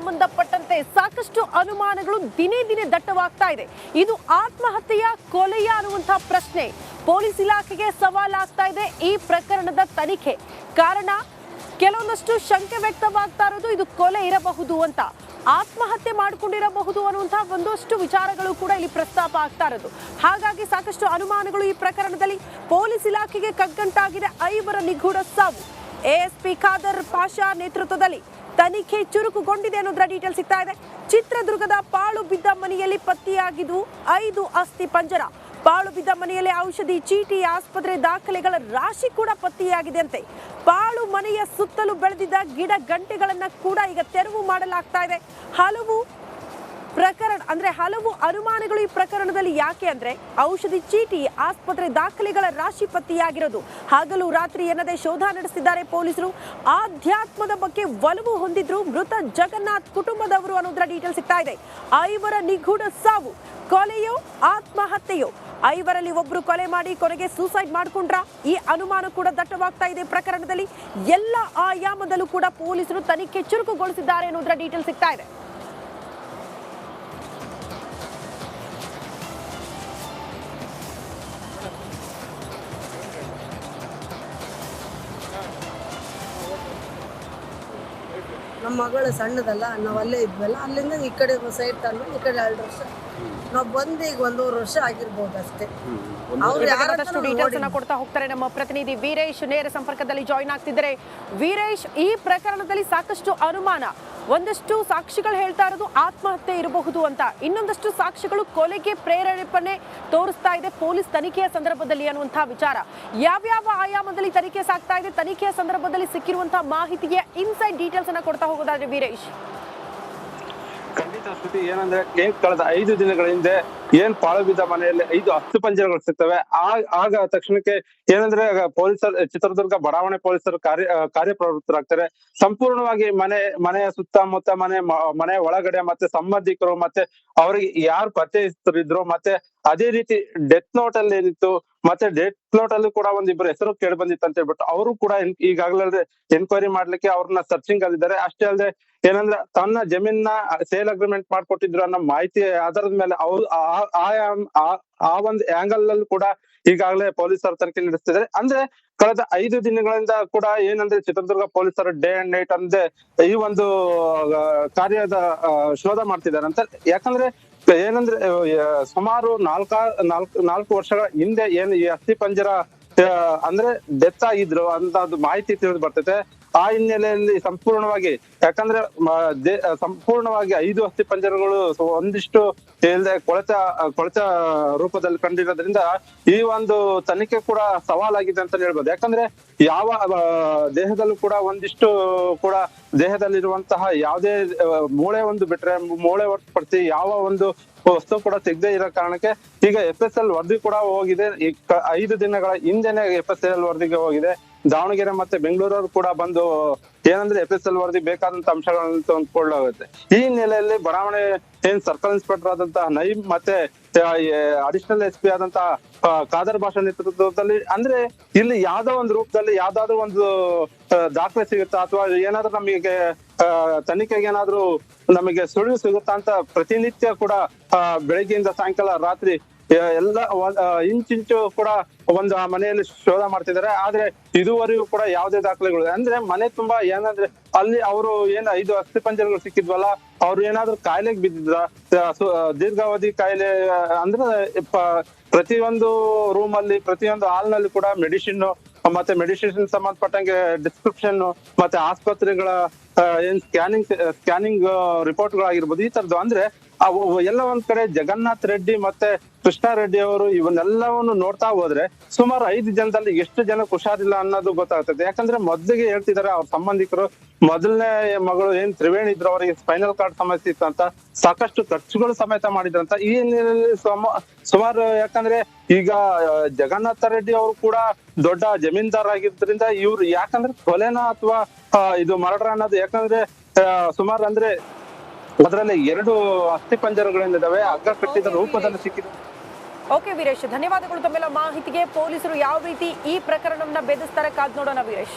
ಸಂಬಂಧಪಟ್ಟಂತೆ ಸಾಕಷ್ಟು ಅನುಮಾನಗಳು ದಿನೇ ದಿನೇ ದಟ್ಟವಾಗ್ತಾ ಇದೆ. ಇದು ಆತ್ಮಹತ್ಯೆಯ ಕೊಲೆಯ ಅನ್ನುವಂತಹ ಪ್ರಶ್ನೆ ಪೊಲೀಸ್ ಇಲಾಖೆಗೆ ಸವಾಲಾಗ್ತಾ ಇದೆ ಈ ಪ್ರಕರಣದ ತನಿಖೆ. ಕಾರಣ ಕೆಲವೊಂದಷ್ಟು ಶಂಕೆ ವ್ಯಕ್ತವಾಗ್ತಾ ಇರೋದು ಇದು ಕೊಲೆ ಇರಬಹುದು ಅಂತ, ಆತ್ಮಹತ್ಯೆ ಮಾಡಿಕೊಂಡಿರಬಹುದು ಅನ್ನುವಂತಹ ಒಂದಷ್ಟು ವಿಚಾರಗಳು ಕೂಡ ಇಲ್ಲಿ ಪ್ರಸ್ತಾಪ ಆಗ್ತಾ ಇರೋದು. ಹಾಗಾಗಿ ಸಾಕಷ್ಟು ಅನುಮಾನಗಳು ಈ ಪ್ರಕರಣದಲ್ಲಿ ಪೊಲೀಸ್ ಇಲಾಖೆಗೆ ಕಗ್ಗಂಟಾಗಿದೆ. 5 ನಿಗೂಢ ಸಾವು. ಎಎಸ್ಪಿ ಖಾದರ್ ಪಾಷಾ ನೇತೃತ್ವದಲ್ಲಿ ತನಿಖೆ ಚುರುಕುಗೊಂಡಿದೆ ಅನ್ನೋದರ ಡೀಟೇಲ್ ಸಿಗ್ತಾ ಇದೆ. ಚಿತ್ರದುರ್ಗದ ಪಾಳು ಬಿದ್ದ ಮನೆಯಲ್ಲಿ ಪತ್ತೆಯಾಗಿದ್ದು 5 ಅಸ್ಥಿ ಪಂಜರ. ಪಾಳು ಬಿದ್ದ ಮನೆಯಲ್ಲಿ ಔಷಧಿ ಚೀಟಿ, ಆಸ್ಪತ್ರೆ ದಾಖಲೆಗಳ ರಾಶಿ ಕೂಡ ಪತ್ತೆಯಾಗಿದೆ ಅಂತೆ. ಪಾಳು ಮನೆಯ ಸುತ್ತಲೂ ಬೆಳೆದಿದ್ದ ಗಿಡ ಗಂಟೆಗಳನ್ನ ಕೂಡ ಈಗ ತೆರವು ಮಾಡಲಾಗ್ತಾ ಇದೆ. ಹಲವು ಅನುಮಾನಗಳು ಈ ಪ್ರಕರಣದಲ್ಲಿ. ಯಾಕೆ ಅಂದ್ರೆ ಔಷಧಿ ಚೀಟಿ, ಆಸ್ಪತ್ರೆ ದಾಖಲೆಗಳ ರಾಶಿ ಪತ್ತೆಯಾಗಿರೋದು. ಹಗಲು ರಾತ್ರಿ ಎನ್ನದೇ ಶೋಧ ನಡೆಸಿದ್ದಾರೆ ಪೊಲೀಸರು. ಆಧ್ಯಾತ್ಮದ ಬಗ್ಗೆ ಒಲವು ಹೊಂದಿದ್ರು ಮೃತ ಜಗನ್ನಾಥ್ ಕುಟುಂಬದವರು ಅನ್ನೋದರ ಡೀಟೇಲ್ ಸಿಗ್ತಾ ಇದೆ. 5 ನಿಗೂಢ ಸಾವು. ಕೊಲೆಯೋ ಆತ್ಮಹತ್ಯೆಯೋ? 5ರಲ್ಲಿ ಒಬ್ರು ಕೊಲೆ ಮಾಡಿ ಕೊನೆಗೆ ಸೂಸೈಡ್ ಮಾಡ್ಕೊಂಡ್ರ? ಈ ಅನುಮಾನ ಕೂಡ ದಟ್ಟವಾಗ್ತಾ ಇದೆ ಪ್ರಕರಣದಲ್ಲಿ. ಎಲ್ಲ ಆಯಾಮದಲ್ಲೂ ಕೂಡ ಪೊಲೀಸರು ತನಿಖೆ ಚುರುಕುಗೊಳಿಸಿದ್ದಾರೆ ಅನ್ನೋದರ ಡೀಟೇಲ್ ಸಿಗ್ತಾ ಇದೆ. ನಮ್ಮ ಮಗಳು ಸಣ್ಣದಲ್ಲ, ನಾವು ಅಲ್ಲೇ ಇದ್ವಲ್ಲ, ಅಲ್ಲಿಂದ ಈ ಕಡೆ ಸೈಡ್ ತಂದು ಈ ಕಡೆ 2 ವರ್ಷ ನಾವು ಬಂದು ಈಗ 1.5 ವರ್ಷ ಆಗಿರ್ಬೋದು ಅಷ್ಟೇ. ಡೀಟೇಲ್ಸ್ ಅನ್ನ ಕೊಡ್ತಾ ಹೋಗ್ತಾರೆ ನಮ್ಮ ಪ್ರತಿನಿಧಿ ವೀರೇಶ್. ನೇರ ಸಂಪರ್ಕದಲ್ಲಿ ಜಾಯಿನ್ ಆಗ್ತಿದ್ದಾರೆ. ವೀರೇಶ್, ಈ ಪ್ರಕರಣದಲ್ಲಿ ಸಾಕಷ್ಟು ಅನುಮಾನ. ಒಂದಷ್ಟು ಸಾಕ್ಷಿಗಳು ಹೇಳ್ತಾ ಇರೋದು ಆತ್ಮಹತ್ಯೆ ಇರಬಹುದು ಅಂತ, ಇನ್ನೊಂದಷ್ಟು ಸಾಕ್ಷಿಗಳು ಕೊಲೆಗೆ ಪ್ರೇರೇಪಣೆ ತೋರಿಸ್ತಾ ಇದೆ ಪೊಲೀಸ್ ತನಿಖೆಯ ಸಂದರ್ಭದಲ್ಲಿ ಅನ್ನುವಂತಹ ವಿಚಾರ. ಯಾವ್ಯಾವ ಆಯಾಮದಲ್ಲಿ ತನಿಖೆ ಸಾಗ್ತಾ ಇದೆ, ತನಿಖೆಯ ಸಂದರ್ಭದಲ್ಲಿ ಸಿಕ್ಕಿರುವಂತಹ ಮಾಹಿತಿಗೆ ಇನ್ಸೈಡ್ ಡೀಟೇಲ್ಸ್ ಅನ್ನ ಕೊಡ್ತಾ ಹೋಗೋದಾದ್ರೆ ವೀರೇಶ್. ಖಂಡಿತ ಶ್ರುತಿ, ಏನಂದ್ರೆ ಕಳೆದ 5 ದಿನಗಳ ಹಿಂದೆ ಪಾಳು ಬಿದ್ದ ಮನೆಯಲ್ಲಿ 5 ಅಸ್ಥಿಪಂಜರಗಳು ಸಿಗ್ತವೆ. ಆಗ ತಕ್ಷಣಕ್ಕೆ ಏನಂದ್ರೆ ಪೊಲೀಸರು, ಚಿತ್ರದುರ್ಗ ಬಡಾವಣೆ ಪೊಲೀಸರು ಕಾರ್ಯಪ್ರವೃತ್ತರಾಗ್ತಾರೆ. ಸಂಪೂರ್ಣವಾಗಿ ಮನೆಯ ಸುತ್ತಮುತ್ತ, ಮನೆಯ ಒಳಗಡೆ, ಮತ್ತೆ ಸಂಬಂಧಿಕರು, ಮತ್ತೆ ಅವರಿಗೆ ಯಾರು ಪರಿಚಯಿಸ್ತರಿದ್ರು, ಮತ್ತೆ ಅದೇ ರೀತಿ ಡೆತ್ ನೋಟ್ ಅಲ್ಲಿ ಏನಿತ್ತು, ಮತ್ತೆ ಡೆತ್ ನೋಟ್ ಅಲ್ಲಿ ಕೂಡ 1-2 ಹೆಸರು ಕೇಳಿ ಬಂದಿತ್ತು ಅಂತ ಹೇಳ್ಬಿಟ್ಟು ಅವರು ಕೂಡ ಈಗಾಗಲೇ ಎನ್ಕ್ವೈರಿ ಮಾಡ್ಲಿಕ್ಕೆ ಅವ್ರನ್ನ ಸರ್ಚಿಂಗ್ ಅಲ್ಲಿದ್ದಾರೆ. ಅಷ್ಟೇ ಅಲ್ಲದೆ ಏನಂದ್ರೆ ತನ್ನ ಜಮೀನ ಸೇಲ್ ಅಗ್ರಿಮೆಂಟ್ ಮಾಡ್ಕೊಟ್ಟಿದ್ರು ಅನ್ನೋ ಮಾಹಿತಿ ಆಧಾರದ ಮೇಲೆ ಅವರು ಆ ಒಂದು ಆಂಗಲ್ ಅಲ್ಲಿ ಕೂಡ ಈಗಾಗಲೇ ಪೊಲೀಸರು ತನಿಖೆ ನಡೆಸ್ತಿದ್ದಾರೆ. ಅಂದ್ರೆ ಕಳೆದ 5 ದಿನಗಳಿಂದ ಕೂಡ ಏನಂದ್ರೆ ಚಿತ್ರದುರ್ಗ ಪೊಲೀಸರು ಡೇ ಅಂಡ್ ನೈಟ್ ಅಂದ್ರೆ ಈ ಒಂದು ಕಾರ್ಯದ ಶೋಧ ಮಾಡ್ತಿದ್ದಾರೆ ಅಂತ. ಯಾಕಂದ್ರೆ ಏನಂದ್ರೆ ಸುಮಾರು 4 ವರ್ಷಗಳ ಹಿಂದೆ ಈ ಅಸ್ಥಿ ಪಂಜರ ಅಂದ್ರೆ ಡೆತ್ ಆಗಿದ್ರು ಅಂತ ಮಾಹಿತಿ ತಿಳಿದು ಬರ್ತೈತೆ. ಆ ಹಿನ್ನೆಲೆಯಲ್ಲಿ ಸಂಪೂರ್ಣವಾಗಿ, ಯಾಕಂದ್ರೆ ಸಂಪೂರ್ಣವಾಗಿ 5 ಅಸ್ಥಿ ಪಂಜರಗಳು ಒಂದಿಷ್ಟು ಇಲ್ಲದೆ ಕೊಳೆತ ರೂಪದಲ್ಲಿ ಕಂಡಿರೋದ್ರಿಂದ ಈ ಒಂದು ತನಿಖೆ ಕೂಡ ಸವಾಲಾಗಿದೆ ಅಂತ ಹೇಳ್ಬೋದು. ಯಾಕಂದ್ರೆ ಯಾವ ದೇಹದಲ್ಲೂ ಕೂಡ ಒಂದಿಷ್ಟು ಕೂಡ ದೇಹದಲ್ಲಿರುವಂತಹ ಯಾವುದೇ ಮೂಳೆ ಒಂದು ಬಿಟ್ರೆ ಮೂಳೆ ಹೊರತುಪಡಿಸಿ ಯಾವ ಒಂದು ವಸ್ತು ಕೂಡ ತೆಗ್ದೇ ಇರೋ ಕಾರಣಕ್ಕೆ ಈಗ FSL ವರದಿ ಕೂಡ ಹೋಗಿದೆ. 5 ದಿನಗಳ ಹಿಂದೆನೆ FSL ವರದಿಗೆ ಹೋಗಿದೆ. ದಾವಣಗೆರೆ ಮತ್ತೆ ಬೆಂಗಳೂರವರು ಕೂಡ ಬಂದು ಏನಂದ್ರೆ FSL ವರದಿ ಬೇಕಾದಂತ ಅಂಶಗಳನ್ನ ತಂದ್ಕೊಳ್ಳಾಗುತ್ತೆ. ಈ ಹಿನ್ನೆಲೆಯಲ್ಲಿ ಬಡಾವಣೆ ಸರ್ಕಲ್ ಇನ್ಸ್ಪೆಕ್ಟರ್ ಆದಂತಹ ನಯೀಂ ಮತ್ತೆ ಅಡಿಷನಲ್ SP ಆದಂತಹ ಖಾದರ್ ಭಾಷಾ ನೇತೃತ್ವದಲ್ಲಿ ಅಂದ್ರೆ ಇಲ್ಲಿ ಯಾವ್ದೋ ಒಂದು ರೂಪದಲ್ಲಿ ಯಾವ್ದಾದ್ರು ಒಂದು ದಾಖಲೆ ಸಿಗುತ್ತಾ, ಅಥವಾ ಏನಾದ್ರೂ ನಮಗೆ ತನಿಖೆಗೆ ಏನಾದ್ರು ನಮಗೆ ಸುಳಿವು ಸಿಗುತ್ತಾ ಅಂತ ಪ್ರತಿನಿತ್ಯ ಕೂಡ ಬೆಳಗ್ಗೆಯಿಂದ ಸಾಯಂಕಾಲ ರಾತ್ರಿ ಎಲ್ಲ ಇಂಚಿಂಚು ಕೂಡ ಒಂದು ಮನೆಯಲ್ಲಿ ಶೋಧ ಮಾಡ್ತಿದ್ದಾರೆ. ಆದ್ರೆ ಇದುವರೆಗೂ ಕೂಡ ಯಾವುದೇ ದಾಖಲೆಗಳು, ಅಂದ್ರೆ ಮನೆ ತುಂಬಾ ಏನಂದ್ರೆ ಅಲ್ಲಿ ಅವರು 5 ಅಸ್ಥಿ ಪಂಜರಗಳು ಸಿಕ್ಕಿದ್ವಲ್ಲ, ಅವ್ರು ಏನಾದ್ರು ಕಾಯಿಲೆಗೆ ಬಿದ್ದಿದ್ರ, ದೀರ್ಘಾವಧಿ ಕಾಯಿಲೆ ಅಂದ್ರೆ ಪ್ರತಿಯೊಂದು ರೂಮ್ ಅಲ್ಲಿ, ಪ್ರತಿಯೊಂದು ಹಾಲ್ ನಲ್ಲಿ ಕೂಡ ಮೆಡಿಸಿನ್ ಮತ್ತೆ ಮೆಡಿಸಿನ್ ಸಂಬಂಧಪಟ್ಟಂಗೆ ಡಿಸ್ಕ್ರಿಪ್ಷನ್, ಮತ್ತೆ ಆಸ್ಪತ್ರೆಗಳ ಸ್ಕ್ಯಾನಿಂಗ್ ರಿಪೋರ್ಟ್ ಗಳಾಗಿರ್ಬೋದು, ಈ ತರದ್ದು. ಅಂದ್ರೆ ಎಲ್ಲ ಒಂದ್ ಕಡೆ ಜಗನ್ನಾಥ್ ರೆಡ್ಡಿ ಮತ್ತೆ ಕೃಷ್ಣ ರೆಡ್ಡಿ ಅವರು ಇವನ್ನೆಲ್ಲವನ್ನು ನೋಡ್ತಾ ಹೋದ್ರೆ ಸುಮಾರು 5 ಜನದಲ್ಲಿ ಎಷ್ಟು ಜನಕ್ಕೆ ಹುಷಾರಿಲ್ಲ ಅನ್ನೋದು ಗೊತ್ತಾಗ್ತದೆ. ಯಾಕಂದ್ರೆ ಮೊದಲಿಗೆ ಹೇಳ್ತಿದ್ದಾರೆ ಅವ್ರ ಸಂಬಂಧಿಕರು, ಮೊದಲನೇ ಮಗಳು ತ್ರಿವೇಣಿ ಇದ್ರು, ಅವರಿಗೆ ಸ್ಪೈನಲ್ ಕಾರ್ಡ್ ಸಮಸ್ಯೆ ಇತ್ತು ಅಂತ, ಸಾಕಷ್ಟು ಖರ್ಚುಗಳು ಸಮೇತ ಮಾಡಿದ್ರಂತ. ಈ ಹಿನ್ನೆಲೆಯಲ್ಲಿ ಸುಮಾರು, ಯಾಕಂದ್ರೆ ಈಗ ಜಗನ್ನಾಥ ರೆಡ್ಡಿ ಅವರು ಕೂಡ ದೊಡ್ಡ ಜಮೀನ್ದಾರ್ ಆಗಿದ್ರಿಂದ ಇವ್ರು ಯಾಕಂದ್ರೆ ಕೊಲೆನ ಅಥವಾ ಇದು ಮರ್ಡರ್ ಅನ್ನೋದು, ಯಾಕಂದ್ರೆ ಸುಮಾರು ಅಂದ್ರೆ ಅದರಲ್ಲಿ 2 ಅಸ್ಥಿ ಪಂಜರಗಳಿದ್ದಾವೆ, ಹಗ್ಗ ಕಟ್ಟಿದ ರೂಪದಲ್ಲಿ ಸಿಕ್ಕಿದೆ. ಓಕೆ ವೀರೇಶ್, ಧನ್ಯವಾದಗಳು ತಮ್ಮೆಲ್ಲ ಮಾಹಿತಿಗೆ. ಪೊಲೀಸರು ಯಾವ ರೀತಿ ಈ ಪ್ರಕರಣವನ್ನ ಭೇದಿಸ್ತಾರೆ ಕಾದ್ ನೋಡೋಣ ವೀರೇಶ್.